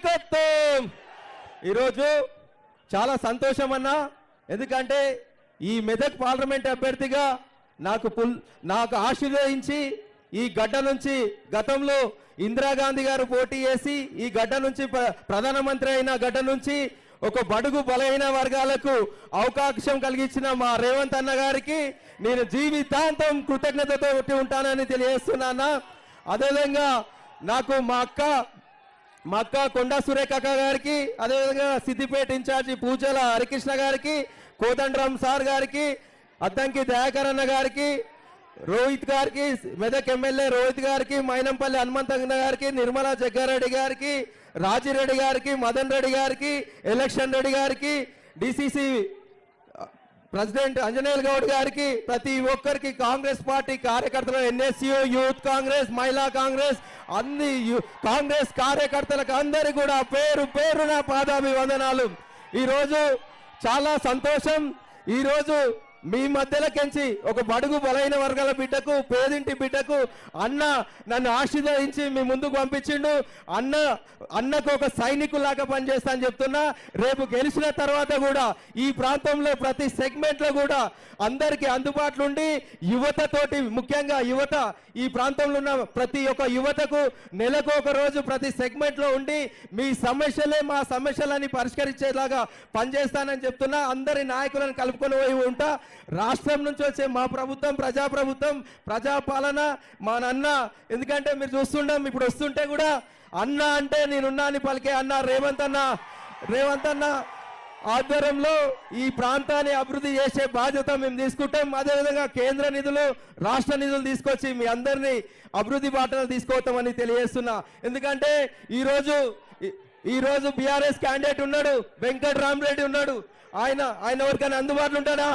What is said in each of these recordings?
నాయకత్వం. ఈరోజు చాలా సంతోషం అన్నా, ఎందుకంటే ఈ మెదక్ పార్లమెంట్ అభ్యర్థిగా నాకు ఆశీర్వదించి ఈ గడ్డ నుంచి గతంలో ఇందిరాగాంధీ గారు పోటీ చేసి ఈ గడ్డ నుంచి ప్రధానమంత్రి అయిన గడ్డ నుంచి ఒక బడుగు బలహీన వర్గాలకు అవకాశం కలిగించిన మా రేవంత్ అన్న గారికి నేను జీవితాంతం కృతజ్ఞతతో ఉంటానని తెలియజేస్తున్నాను. అదేవిధంగా నాకు మా అక్క కొండా సురేఖ గారికి, అదేవిధంగా సిద్దిపేట ఇన్ఛార్జి పూజల హరికృష్ణ గారికి, కోదండరామ్ సార్ గారికి, అద్దంకి దయాకర్ అన్న గారికి, రోహిత్ గారికి, మెదక్ ఎమ్మెల్యే రోహిత్ గారికి, మైనంపల్లి హనుమంతన్న గారికి, నిర్మలా జగ్గారెడ్డి గారికి, రాజిరెడ్డి గారికి, మదన్ రెడ్డి గారికి, ఎలక్షన్ రెడ్డి గారికి, డిసిసి ప్రెసిడెంట్ అంజనేయులు గౌడ్ గారికి, ప్రతి ఒక్కరికి కాంగ్రెస్ పార్టీ కార్యకర్తలు, ఎన్ఎస్యు, యూత్ కాంగ్రెస్, మహిళా కాంగ్రెస్, అన్ని కాంగ్రెస్ కార్యకర్తలకు అందరికీ కూడా పేరు పేరున పాదాభివందనాలు. ఈరోజు చాలా సంతోషం. ఈరోజు మీ మధ్యలోకించి ఒక బడుగు బలైన వర్గాల బిడ్డకు, పేదింటి బిడ్డకు అన్న నన్ను ఆశీర్వదించి మీ ముందుకు పంపించిండు. అన్నకు ఒక సైనికులాగా పనిచేస్తా అని చెప్తున్నా. రేపు గెలిచిన తర్వాత కూడా ఈ ప్రాంతంలో ప్రతి సెగ్మెంట్లో కూడా అందరికీ అందుబాటులో ఉండి యువతతోటి, ముఖ్యంగా యువత, ఈ ప్రాంతంలో ఉన్న ప్రతి ఒక్క యువతకు నెలకు ఒక రోజు ప్రతి సెగ్మెంట్లో ఉండి మీ సమస్యలే మా సమస్యలని పరిష్కరించేలాగా పనిచేస్తానని చెప్తున్నా. అందరి నాయకులను కలుపుకొని పోయి ఉంటా. రాష్ట్రం నుంచి వచ్చే మా ప్రభుత్వం ప్రజాప్రభుత్వం, ప్రజాపాలన, మా నాన్న. ఎందుకంటే మీరు చూస్తుంటాం, ఇప్పుడు వస్తుంటే కూడా అన్న అంటే నేనున్నా అని పలికే అన్న రేవంత్ అన్న ఆధ్వర్యంలో ఈ ప్రాంతాన్ని అభివృద్ధి చేసే బాధ్యత మేము తీసుకుంటాం. అదేవిధంగా కేంద్ర నిధులు, రాష్ట్ర నిధులు తీసుకొచ్చి మీ అందరినీ అభివృద్ధి బాటలు తీసుకొస్తామని తెలియజేస్తున్నా. ఎందుకంటే ఈరోజు బీఆర్ఎస్ క్యాండిడేట్ ఉన్నాడు, వెంకటరామరెడ్డి ఉన్నాడు. ఆయన ఎవరికైనా అందుబాటులో ఉంటాడా?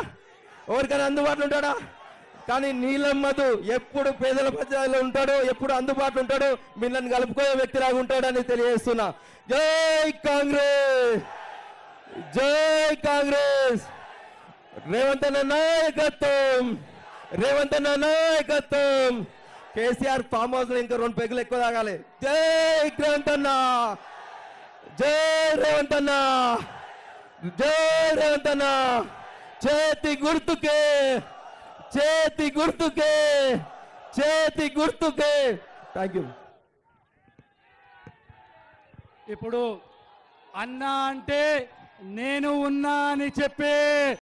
కానీ నీలం మధు ఎప్పుడు పేదల ప్రజల్లో ఉంటాడో, ఎప్పుడు అందుబాటులో ఉంటాడో, మిమ్మల్ని కలుపుకోయే వ్యక్తిలాగా ఉంటాడని తెలియజేస్తున్నా. జై కాంగ్రెస్, జై కాంగ్రెస్. రేవంత్ అన్న నాయకత్వం. కేసీఆర్ ఫామ్ హౌస్ లో ఇంకా 2 పెగ్గులు ఎక్కువ తాగాలి. జై రేవంత్ అన్న, జై రేవంత్ అన్న, జై రేవంత్ అన్న. చేతి గుర్తుకే. Thank you. ఇప్పుడు అన్నా అంటే నేను ఉన్నా అని చెప్పే